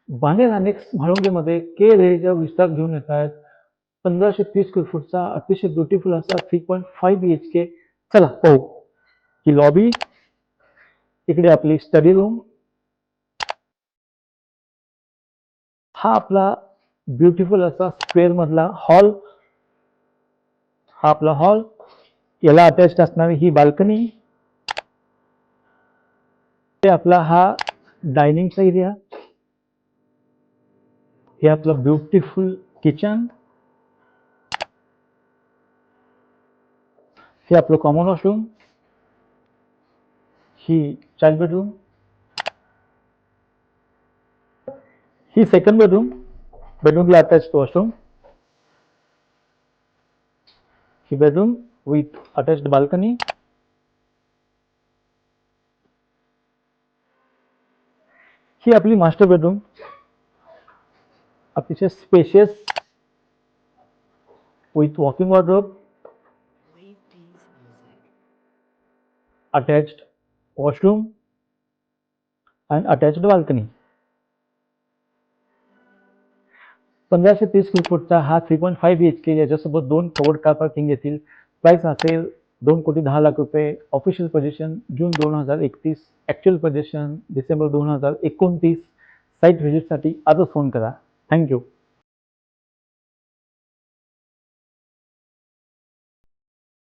Baner annex म्हाळुंगेमध्ये के रेचा विस्तार घेऊन येत आहेत. 1530 स्क्वेअर फूटचा अतिशय ब्युटिफुल असा 3.5 BHK. चला पाहू. ही लॉबी, इकडे आपली स्टडी रूम, हा आपला ब्युटिफुल असा स्क्वेअर मधला हॉल, हा आपला हॉल, याला अटॅच्ड असणारी ही बाल्कनी, ते आपला हा डायनिंगचा एरिया, हे आपलं ब्युटिफुल किचन, हे आपलं कॉमन वॉशरूम, ही चाइल्ड बेडरूम, ही सेकंड बेडरूम, बेडरूमला अटॅच्ड वॉशरूम, ही बेडरूम विथ अटॅच्ड बाल्कनी, ही आपली मास्टर बेडरूम, अतिशय spacious with walking wardrobe, attached washroom and attached balcony. 1530 square फूटचा हा 3.5 BHK, याच्यासोबत 2 कवर्ड कार पार्किंग येतील. प्राइस असेल 2,10,00,000 रुपये. Official position June 2031, actual position December 2029. Site व्हिजिटसाठी आजच फोन करा. थँक्यू.